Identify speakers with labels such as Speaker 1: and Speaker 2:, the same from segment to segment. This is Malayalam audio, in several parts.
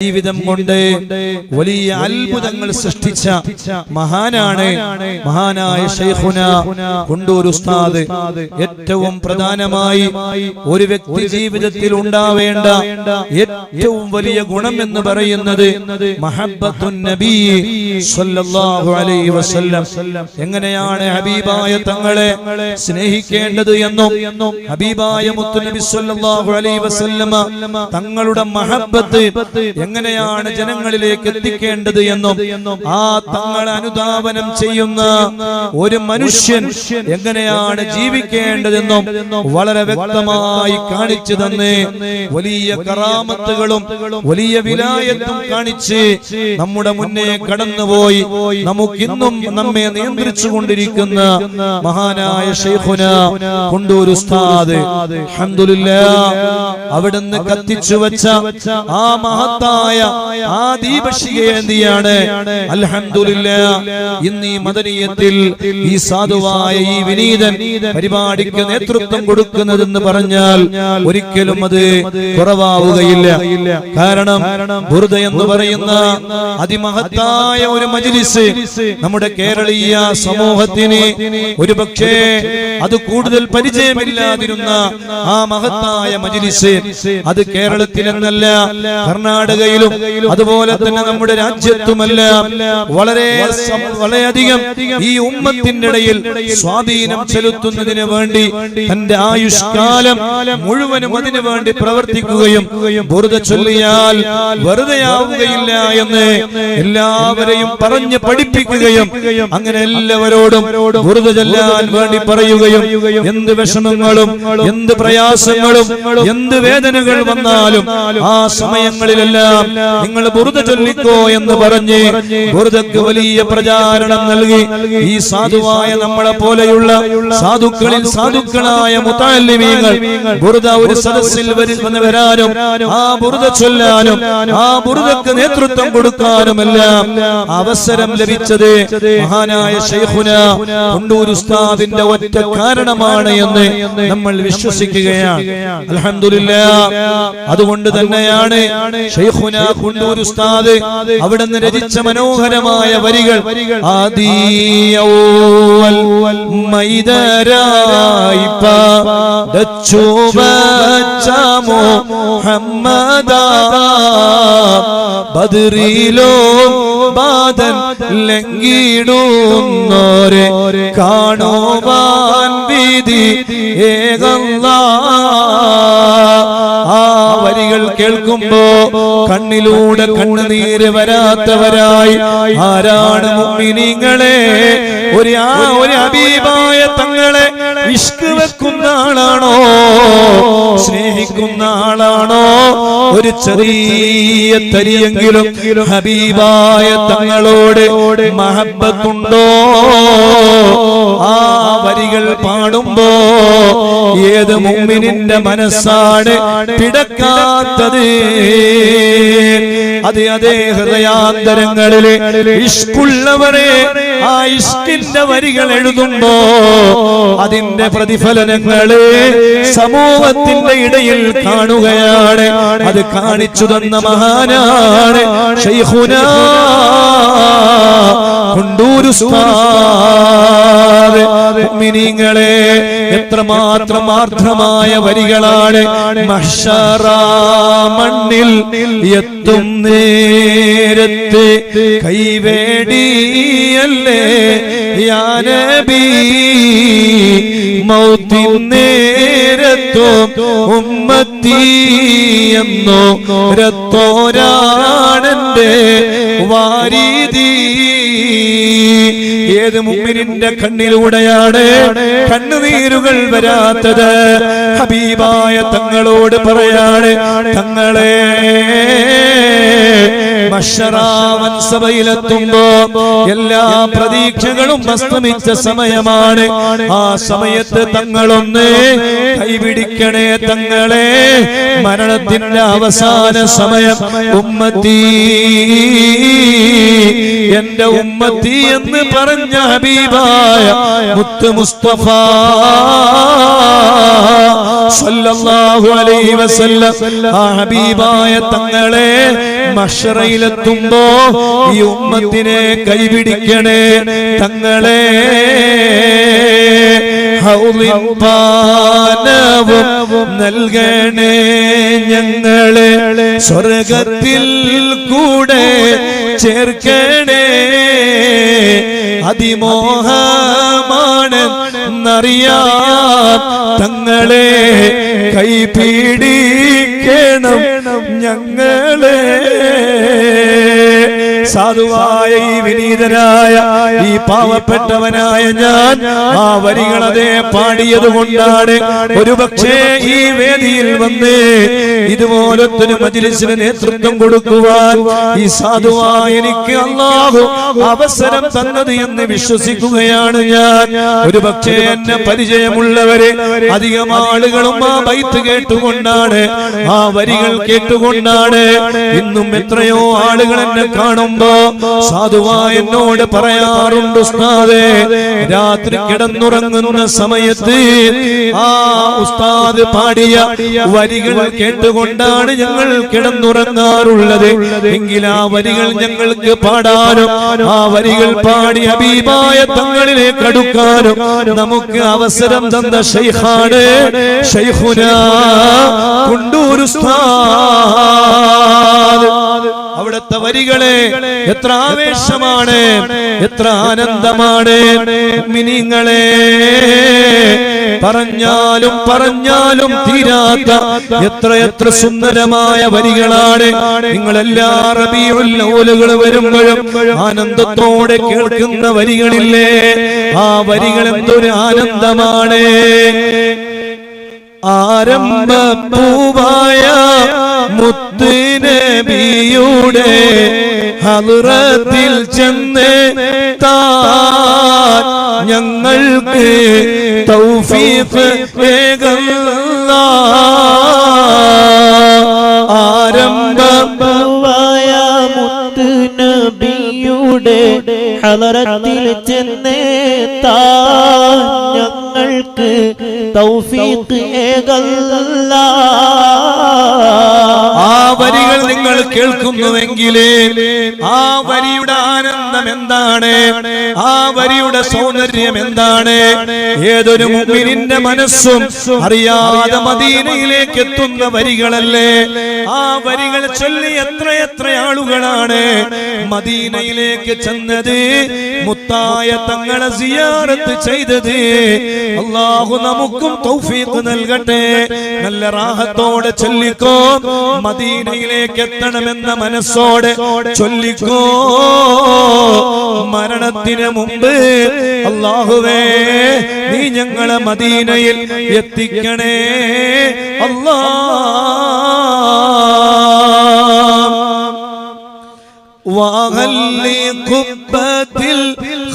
Speaker 1: ജീവിതം കൊണ്ട് വലിയ അത്ഭുതങ്ങൾ സൃഷ്ടിച്ച മഹാനാണ് മഹാനായ ശൈഖുന കുണ്ടൂർ ഉസ്താദ്. ഏറ്റവും പ്രധാനമായി ഒരു വ്യക്തി ജീവിതത്തിൽ ഉണ്ടാവേണ്ട ഏറ്റവും വലിയ ഗുണം എന്ന് പറയുന്നത് മഹബ്ബത്തുൻ നബി സ്വല്ലല്ലാഹു അലൈഹി വസല്ലം. എങ്ങനെയാണ് ഹബീബായ തങ്ങളെ സ്നേഹിക്കേണ്ടത് എന്നും ഹബീബായ മുത്തുനബി സ്വല്ലല്ലാഹു അലൈഹി വസല്ലമ തങ്ങളുടെ മഹബ്ബത്ത് എങ്ങനെയാണ് ജനങ്ങളിലേക്ക് എത്തിക്കേണ്ടത് എന്നും ആ തങ്ങളെ അനുധാവനം ചെയ്യുന്ന ഒരു മനുഷ്യൻ എങ്ങനെയാണ് ജീവിക്കേണ്ടതെന്നും വളരെ വ്യക്തമായി കാണിച്ചു തന്ന് വലിയ കറാമത്തുകളും വലിയ വിലായത്തും കാണിച്ച് നമ്മുടെ മുന്നേ കടന്നുപോയി നമുക്കിന്നും നമ്മെ നിയന്ത്രിച്ചു കൊണ്ടിരിക്കുന്ന മഹാനായ ശൈഖുന കുണ്ടൂർ ഉസ്താദ്. അൽഹംദുലില്ലാഹ് അവിടുന്ന് കത്തിച്ചു വെച്ച ആ മഹത്തായ ആ ദീപശിഖയേന്തിയാണ് അൽഹംദുലില്ലാഹ് ഇന്ന് ഈ മദനിയത്തിൽ ഈ സാധുവായ ഈ വിനീതൻ പരിപാടിക്ക് നേതൃത്വം കൊടുക്കുന്നതെന്ന് പറഞ്ഞാൽ ഒരിക്കലും അത് കുറവാവുകയില്ല. കാരണം ബുർദ എന്ന് പറയുന്ന അതിമഹത്തായ ഒരു മജ്ലിസ് നമ്മുടെ കേരളീയ സമൂഹത്തിന് ഒരുപക്ഷേ അത് കൂടുതൽ പരിചയമില്ലാതിരുന്ന ആ മഹത്തായ മജ്ലിസ് അത് കേരളത്തിലെന്നല്ല കർണാടകയിലും അതുപോലെ തന്നെ നമ്മുടെ രാജ്യത്തുമെല്ലാം വളരെയധികം ഈ ഉമ്മത്തിന്റെ ഇടയിൽ സ്വാധീനം ചെലുത്തുന്നതിന് വേണ്ടി തന്റെ ആയുഷ്കാലം മുഴുവനും അതിനു വേണ്ടി പ്രവർത്തിക്കുകയും ബുർദ ചൊല്ലിയാൽ വെറുതെയാവുകയില്ല എന്ന് എല്ലാവരെയും പറഞ്ഞ് പഠിപ്പിക്കുകയും അങ്ങനെ എല്ലാവരോടും ബുർദ ചൊല്ലാൻ വേണ്ടി പറയുകയും എന്ത് വിഷമങ്ങളും എന്ത് പ്രയാസങ്ങളും എന്ത് വേദനകൾ വന്നാലും ആ സമയങ്ങളിലെല്ലാം നിങ്ങൾ ബുർദ ചൊല്ലിക്കോ എന്ന് പറഞ്ഞ് ബുർദക്ക് വലിയ പ്രചാരണം നൽകി ഈ സാധുവായ നമ്മളെ പോലെയുള്ള സാധുക്കളിൽ സാധുക്കളായ മുതഅല്ലിമീങ്ങൾ ബുർദ ഒരു സദസ്സിൽ വരാനും ആ ബുർദ ചൊല്ലാനും ആ ബുർദക്ക് നേതൃത്വം കൊടുക്കാനുമെല്ലാം അവസരം ലഭിച്ചത് മഹാനായ ശൈഖുന കുണ്ടൂർ ഉസ്താദിന്റെ ഒറ്റ കാരണമാണ് എന്ന് നമ്മൾ വിശ്വസിക്കുകയാണ്. അൽഹംദുലില്ലാഹ് അതുകൊണ്ട് തന്നെയാണ് ശൈഖുന കുണ്ടൂർ ഉസ്താദ് അവിടുന്ന് രചിച്ച മനോഹരമായ വരികൾ ആദിയൗവൽ മൈദരായിപ്പ ദച്ചുബച്ചമോ മുഹമ്മദാ ബദറിലോ ബാദൻ ലംഘിടുന്നോരെ കാണുവാൻ വിധി ഏകല്ലാഹ്. ആ വരികൾ കേൾക്കുമ്പോ കണ്ണിലൂടെ കണ്ണുനീര് വരാത്തവരായി ആരാണ് മുഅ്മിനീങ്ങളെ? ഒരു ഹബീബായ തങ്ങളെ ഇഷ്ക് വെക്കുന്ന ആളാണോ, സ്നേഹിക്കുന്ന ആളാണോ? ഒരു ചെറിയ തരിയെങ്കിലും ഹബീബായ തങ്ങളോട് മഹബ്ബത്തുണ്ടോ? ആ വരികൾ പാടുമ്പോ ഏത് മുഅ്മിനിന്റെ മനസ്സാണ് പിടക്കാത്തത്? അതേ ഹൃദയാന്തരങ്ങളിലെ ഇഷ്കുള്ളവരെ ആ ഇഷ്കിന്റെ വരികൾ എഴുതുമ്പോ അതിന്റെ പ്രതിഫലനങ്ങള് സമൂഹത്തിന്റെ ഇടയിൽ കാണുകയാണ്. അത് കാണിച്ചു തന്ന മഹാനാണ് ശൈഖുന കുണ്ടൂർ ഉസ്താദ്. മുഅ്മിനീങ്ങളെ എത്രമാത്രം ആർദ്രമായ വരികളാണ്. മഹ്ശറ മണ്ണിൽ എത്തും നേരത്ത് കൈവേടിയല്ലേ യാ നബി, മൗത്തിൻ നേരത്തും ഉമ്മത്തി എന്നോ രത്തോരാണെന്റെ വാരിദി. ഏത് മുഅ്മിനിന്റെ കണ്ണിലൂടെയാണ് കണ്ണുനീരുകൾ വരാത്തത്? ഹബീബായ തങ്ങളോട് പറയാണ്, തങ്ങളെ മഹ്ശറാവൻ സഭയിലെത്തുമ്പോ എല്ലാ പ്രതീക്ഷകളും അസ്തമിച്ച സമയമാണ്. ആ സമയത്ത് തങ്ങളൊന്ന് കൈപിടിക്കണേ തങ്ങളെ, മരണത്തിന്റെ അവസാന സമയം. ഉമ്മത്തി, എന്റെ ഉമ്മത്തി എന്ന് പറഞ്ഞ ഹബീബായ മുത്ത് മുസ്തഫ സല്ലല്ലാഹു അലൈഹി വസല്ലം, ആ ഹബീബായ തങ്ങളെ മഹ്ശറയിലെത്തുമ്പോ ഈ ഉമ്മത്തിനെ കൈപിടിക്കണേ തങ്ങളെ. ഹൗളിൻ പാനവും നൽകണേ ഞങ്ങളെ, സ്വർഗത്തിൽ കൂടെ ചേർക്കണേ. അതിമോഹമാണ് എന്നറിയാം തങ്ങളെ, കൈപിടിക്കണം ഞങ്ങളെ. സാധുവായ ഈ വിനീതനായ ഈ പാവപ്പെട്ടവനായ ഞാൻ ആ വരികളതെ പാടിയത് കൊണ്ടാണ് ഒരുപക്ഷേ ഈ വേദിയിൽ വന്ന് ഇതുപോലൊരു മജ്‌ലിസിന് നേതൃത്വം കൊടുക്കുവാൻ ഈ സാധുവായ എനിക്ക് അല്ലാഹു അവസരം തന്നത് എന്ന് വിശ്വസിക്കുകയാണ് ഞാൻ. ഒരുപക്ഷേ എന്നെ പരിചയമുള്ളവരെ അധികം ആളുകളും ആ ബൈത്ത് കേട്ടുകൊണ്ടാണ്, ആ വരികൾ കേട്ടുകൊണ്ടാണ്. ഇന്നും എത്രയോ ആളുകൾ എന്നെ കാണുമ്പോ സാധുവായ എന്നോട് പറയാറുണ്ട്, ഉസ്താദേ രാത്രി കിടന്നുറങ്ങുന്ന സമയത്ത് ആ ഉസ്താദ് പാടിയ വരികൾ കേട്ടുകൊണ്ടാണ് ഞങ്ങൾ കിടന്നുറങ്ങാറുള്ളത്. എങ്കിൽ ആ വരികൾ ഞങ്ങൾക്ക് പാടാനും ആ വരികൾ പാടി ഹബീബായ തങ്ങളിലേക്ക് അടുക്കാനും നമുക്ക് അവസരം തന്ന ശൈഖാണ് ശൈഖുനാ കുണ്ടൂർ ഉസ്താദ്. അവിടുത്തെ വരികളെ എത്ര ആവേശമാണ്, എത്ര ആനന്ദമാണ്. മുഅ്മിനീങ്ങളെ, പറഞ്ഞാലും പറഞ്ഞാലും തീരാത്ത എത്ര സുന്ദരമായ വരികളാണ്. നിങ്ങളെല്ലാ റബീഉൽ അവ്വലുകൾ വരുമ്പോഴും ആനന്ദത്തോടെ കേൾക്കുന്ന വരികളില്ലേ, ആ വരികൾ എന്തൊരു ആനന്ദമാണ്. ആരംഭ പൂവായ മുത്ത് നബിയുടെ ഹദ്റത്തിൽ ചെന്ന് താൻ ഞങ്ങൾക്ക് തൗഫീഖ് ഏകല്ലാഹ്. ആരംഭ
Speaker 2: പൂവായ മുത്ത് നബിയുടെ ഹദ്റത്തിൽ ചെന്ന് താൻ ഞങ്ങൾക്ക് തൗഫീഖ് ഏകല്ലാഹ്.
Speaker 1: ആ വരികൾ നിങ്ങൾ കേൾക്കുന്നുവെങ്കിലേ ആ വരിയുടെ ആനന്ദം എന്താണ്, ആ വരിയുടെ സൗന്ദര്യം എന്താണ്. ഏതൊരു മുഅ്മിനിന്റെ മനസ്സും അറിയാതെ മദീനയിലേക്ക് എത്തുന്ന വരികളല്ലേ. ആ വരികൾ ചൊല്ലി എത്ര ആളുകളാണ് മദീനയിലേക്ക് ചെന്നത്, മുത്തായ തങ്ങളെ സിയാറത്ത് ചെയ്തത്. അല്ലാഹു നമുക്കും തൗഫീഖ് നൽകട്ടെ. നല്ല റാഹത്തോടെ ചൊല്ലിക്കോ, മദീനയിലേക്ക് എത്തണമെന്ന മനസ്സോടെ ചൊല്ലിക്കോ. മരണത്തിന് മുമ്പ് അല്ലാഹുവേ നീ ഞങ്ങളെ മദീനയിൽ എത്തിക്കണേ അല്ലാഹ്. വഹല്ലി ഖുബ്ബത്തിൽ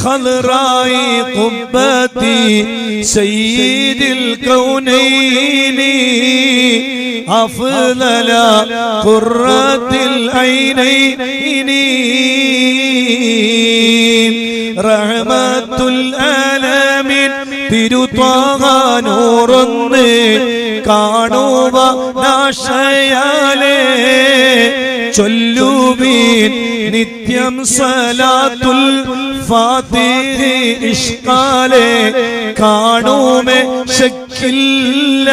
Speaker 1: ഖൽറായി ഖുബ്ബത്തി സയ്യിദിൽ കൗനൈനി അഫ്ളല ഖുർറത്തിൽ ഐനൈനി റഹ്മത്തുൽ ആലമീൻ തിരുത്വാഹ നൂറൊന്ന് കാണുവാനാശയാലേ ചൊല്ലുവീൻ നിത്യം സലാത്തുൽ ഫാത്തിഹി ഇഷ്കാലേ കാണുമേ ശക്കില്ല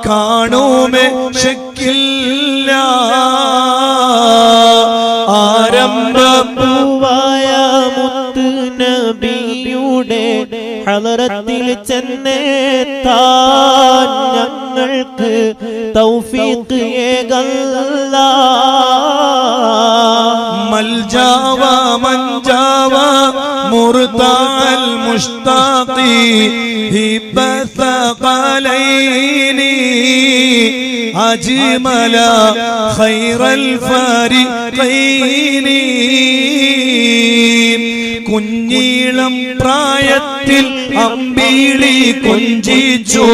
Speaker 1: കാണുമേ ശക്കില്ല.
Speaker 2: ആരംഭപ്പൂവായ മുത്ത് നബിയുടെ ഹളറത്തിൽ ചെന്നെത്താൻ ഞങ്ങൾക്ക് തൗഫീഖ് ഏകല്ലാഹ്.
Speaker 1: മൽജാവ മൻജാവ മുർതാൽ മുഷ്താഖി ഹിബത ഖലൈനി أجمل خير الفريقين കുഞ്ഞീളം പ്രായത്തിൽ അമ്പിളി കൊഞ്ചിച്ചു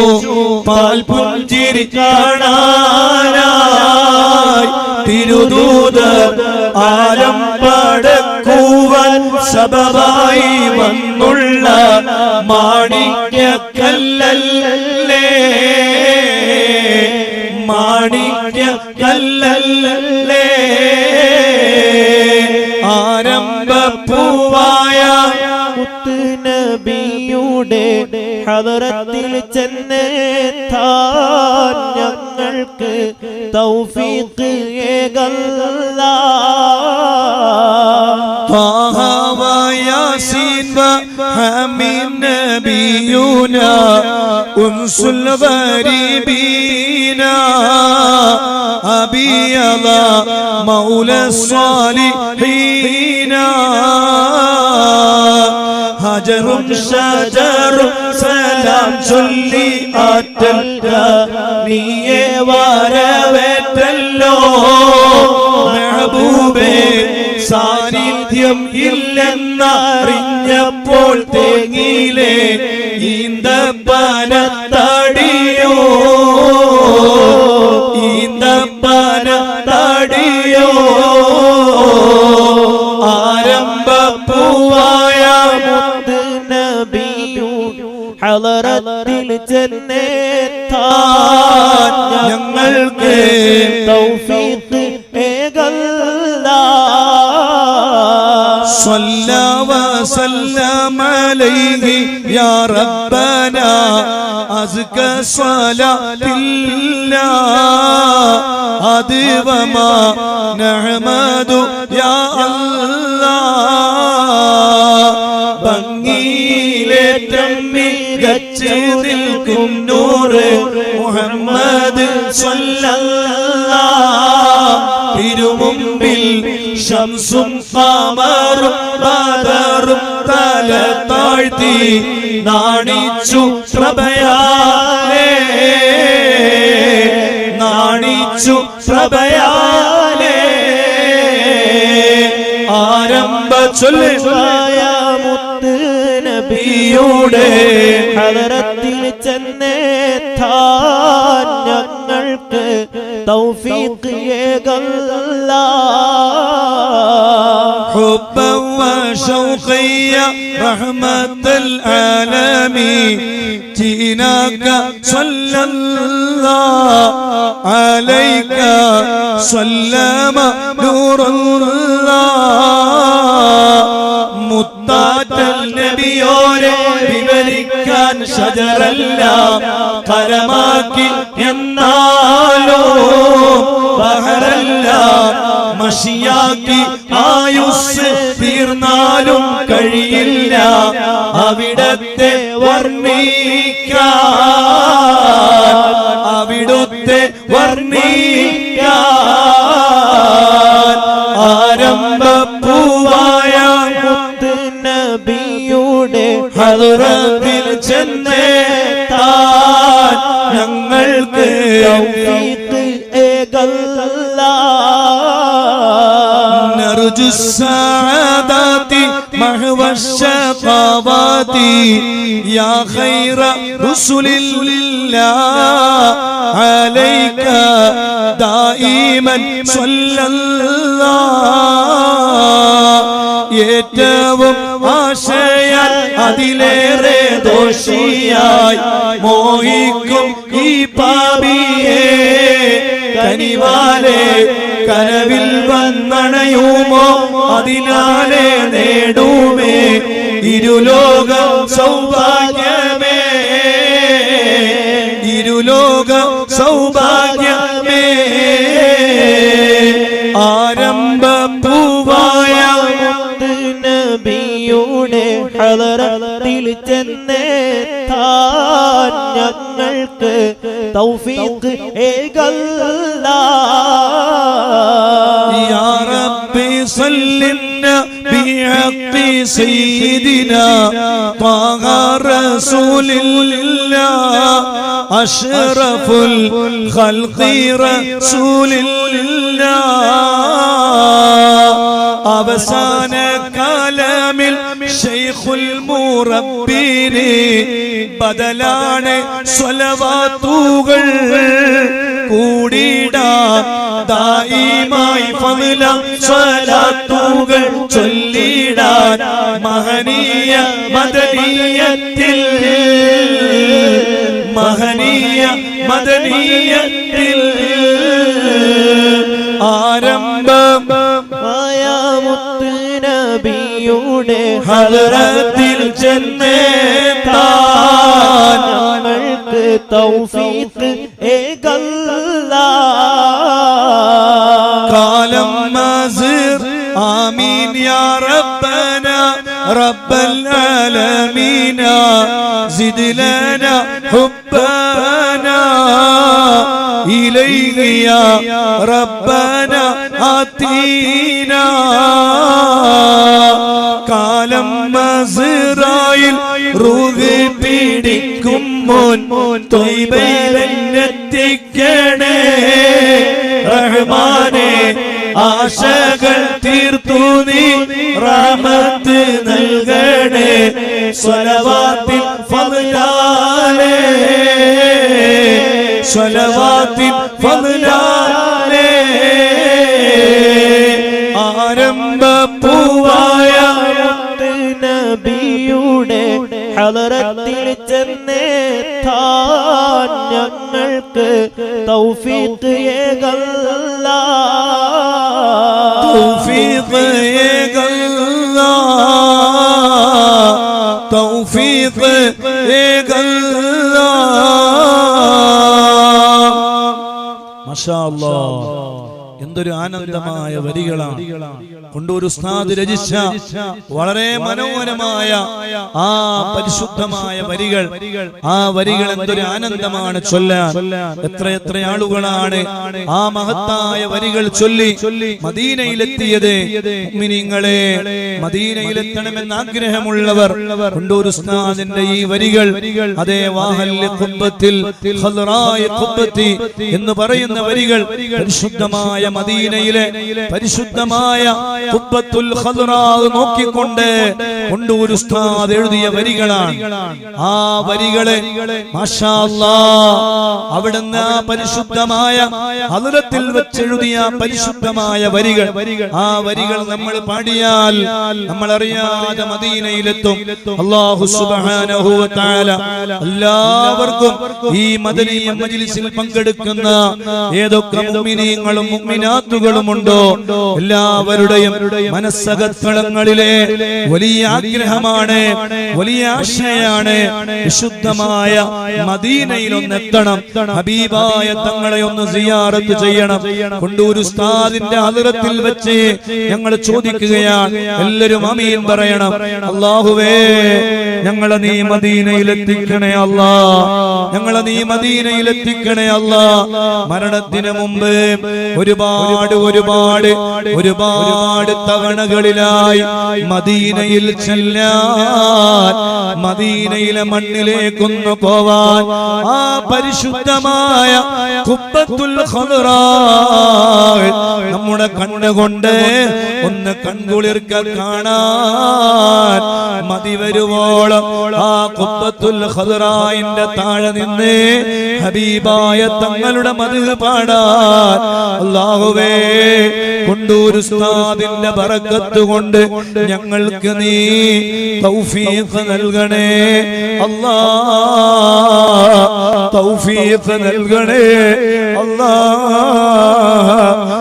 Speaker 1: പാൽപുഞ്ചിരി കാണാനായി തിരുദൂതർ ആലം പടക്കുവാൻ സബബായി വന്നുള്ള മാണിക്യക്കല്ലല്ലേ മാണിക്യക്കല്ലല്ലേ ആരംഭപ്പൂവായ
Speaker 2: മുത്ത് നബിയുടെ ഹദറത്തിൽ ചെന്നെത്താൻ ഞങ്ങൾക്ക് തൗഫീഖ് ഏകല്ലാ
Speaker 1: طه وياسين وحميد نبينا أنس الغريبين أبيض مولى الصالحين هجر شجر سلام ചൊല്ലി ആറ്റൽക നീയെ വരവേറ്റല്ലോ മെഹബൂബേ സാന്നിധ്യം ഇല്ലെന്നറിഞ്ഞപ്പോൾ തേങ്ങിയിലെ ഈന്തപ്പനത്തടിയോ ഈന്തപ്പനത്തടിയോ ആരംഭപ്പൂവായ
Speaker 2: മുത്ത് നബിയുടെ ഹളറത്തിൽ ചെന്നെത്താൻ
Speaker 1: ഞങ്ങൾക്ക്
Speaker 2: തൗഫീഖ് ഏകല്ലാ
Speaker 1: صلى وسلم عليه يا ربنا أزكى صلاة الله أدوما نحمد يا الله ഭംഗിയിലേറ്റം മികച്ചു നിൽക്കും നൂറ് മുഹമ്മദ് സ്വല്ലല്ലാഹ് തിരുമുമ്പിൽ ശംസും ഖമറും ബദറും തല താഴ്ത്തി നാണിച്ചു പ്രഭയാലേ നാണിച്ചു പ്രഭയാലേ ആരംഭ ചൊല്ലുവായ
Speaker 2: മുത്ത് നബിയുടെ ഹദറത്തിൽ ചെന്നെത്താൻ ഞങ്ങൾക്ക് തൗഫീഖ് ഏകല്ലാ
Speaker 1: حبا وشوقا يا رحمة العالمين جئناك صلى الله عليك سلم نور الله മുത്താറ്റൽ നബിയോരെ വിവരിക്കാൻ ഷജറല്ല കലമാക്കി എന്നാലോ ബഹറല്ല മഷിയാക്കി ആയുസ് തീർന്നാലും കഴിയില്ല അവിടത്തെ വർണ്ണിക്കാൻ അവിടുത്തെ വർണ്ണിക്കാൻ ആരംഭപ്പൂവായ
Speaker 2: മുത്ത് നബിയുടെ
Speaker 1: ഹദറത്തിൽ ചെന്നെത്താൻ ഞങ്ങൾക്ക്
Speaker 2: തൗഫീഖ് ഏകല്ലാ
Speaker 1: نرجو السعادات محو الشقوات يا خير رسل الله عليك دائما صلى الله ഏറ്റവും ആശയാൽ അതിലേറെ ദോഷിയായി മോഹിക്കും ഈ പാപിയെ കനിവാലെ കനവിൽ വന്നണയുമോ അതിനാലെ നേടുമേ ഇരുലോക സൗഭാഗ്യമേ ഇരുലോക സൗഭാഗ്യമേ ആരംഭപ്പൂവായ
Speaker 2: മുത്ത് നബിയുടെ ഹദറത്തിൽ ചെന്നെത്താൻ ഞങ്ങൾക്ക് തൗഫീഖ് ഏകല്ലാ
Speaker 1: يا ربي صلنا بحق سيدنا طه رسول الله أشرف الخلق رسول الله അവസാന കാലമിൽ ശൈഖുൽ മുറബ്ബീനി ബദലാണ് സ്വലവാത്തുകൾ കൂടിടാൻ ദായിമായി ഫളല സ്വലാത്തുകൾ ചൊല്ലിടാൻ മഹനീയ മദനിയത്തിൽ ആരംഭം
Speaker 2: മുത്ത് നബിയുടെ
Speaker 1: ഹളറത്തിൽ ചെന്നെത്താൻ
Speaker 2: ഞങ്ങൾക്ക് തൗഫീഖ് ഏകല്ലാ
Speaker 1: കാലം മസ്ർ ആമീൻ യാ റബ്ബന റബ്ബൽ ആലമീന സിദ് ലനാ ഹുബ്ബനാ إليه يا ربنا آتينا കാലം മസ്റായിൽ റൂഹ് പിടിക്കും മോൻ ത്വയ്ബയിലെത്തിക്കണേ റഹ്മാനേ ആശകൾ തീർത്തു നീ റഹ്മത്ത് നൽകണേ സ്വലവാത്തിൻ ഫളലാലേ സ്വലവാത്തിൻ ഫളലാലേ ആരംഭപ്പൂവായ
Speaker 2: നബിയുടെ ഹളറത്തിൽ ചെന്നെത്താൻ ഞങ്ങൾക്ക് തൗഫീഖ് ഏകല്ലാ
Speaker 1: തൗഫീഖ് ഏകല്ലാ തൗഫീഖ് ഏകല്ലാ മാഷാ അല്ലാഹ് എന്തൊരു ആനന്ദമായ വരികളാണ് കൊണ്ടൂർ ഉസ്താദ് രചിച്ച വളരെ മനോഹരമായ ആ പരിശുദ്ധമായ വരികൾ ആ വരികൾ എന്തൊരു ആനന്ദമാണ് ചൊല്ലാൻ എത്രയെത്ര ആളുകളാണ് ആ മഹത്തായ വരികൾ ചൊല്ലി മദീനയിലെത്തിയത് മുഅ്മിനീങ്ങളെ മദീനയിലെത്തണമെന്ന് ആഗ്രഹമുള്ളവർ കൊണ്ടൂർ ഉസ്താദിന്റെ ഈ വരികൾ അതേ വാഹൽ ഖുബ്ബത്തിൽ ഖൽറായി ഖുബ്ബത്തി എന്ന് പറയുന്ന വരികൾ പരിശുദ്ധമായ മദീനയിലെ പരിശുദ്ധമായ ഖുബ്ബത്തുൽ ഖൽറാ നോക്കിക്കൊണ്ട് കൊണ്ടൂർ ഉസ്താദ് എഴുതിയ വരികളാണ് ആ വരികളെ മാഷാ അല്ലാഹ് അവിടുന്ന് ആ പരിശുദ്ധമായ ഹദ്റത്തിൽ വെച്ചെഴുതിയ പരിശുദ്ധമായ വരികൾ ആ വരികൾ നമ്മൾ പാടിയാൽ നമ്മൾ അറിയാതെ മദീനയിലെത്തും അല്ലാഹു സുബ്ഹാനഹു വ തആല എല്ലാവർക്കും ഈ മദനിയ മജ്ലിസിൽ പങ്കെടുക്കുന്ന ഏതൊക്കെ മുഅ്മിനീങ്ങളും മുഅ്മിനാത്തുകളും ഉണ്ടോ എല്ലാവരുടെയും മനസ്സകത്തളങ്ങളിലെ വലിയ ആഗ്രഹമാണ് വലിയ ആശയാണ് വിശുദ്ധമായ മദീനയിൽ ഒന്നെത്തണം ഹബീബായ തങ്ങളെ ഒന്ന് സിയാറത്ത് ചെയ്യണം കൊണ്ടൂർ ഉസ്താദിന്റെ ഹദ്റത്തിൽ വെച്ച് ഞങ്ങൾ ചോദിക്കുകയാണ് എല്ലാവരും ആമീൻ പറയണം അല്ലാഹുവേ ഞങ്ങളെ നീ മദീനയിൽ എത്തിക്കണേ അല്ലാഹ് ഞങ്ങളെ നീ മദീനയിൽ എത്തിക്കണേ അല്ലാഹ് മരണത്തിന് മുമ്പ് ഒരുപാട് തവണകളിലായി മദീനയിൽ ചെല്ലാൻ മദീനയിലെ മണ്ണിലേക്കൊന്ന് പോവാൻ ആ പരിശുദ്ധമായ ഖുബ്ബത്തുൽ ഖൽറാ നമ്മുടെ കണ്ണുകൊണ്ട് ഒന്ന് കൺകുളിർക്ക കാണാൻ മതി വരുവോളം ആ ഖുബ്ബത്തുൽ ഖൽറായിന്റെ താഴെ നിന്ന് ഹബീബായ തങ്ങളുടെ മദ്ഹ് പാടാൻ അല്ലാഹുവേ കൊണ്ടൂർ ഉസ്താദിന്റെ ബറക്കത്ത് കൊണ്ട് ഞങ്ങൾക്ക് നീ തൗഫീഖ് നൽകണേ അല്ലാഹ് തൗഫീഖ് നൽകണേ അല്ലാഹ്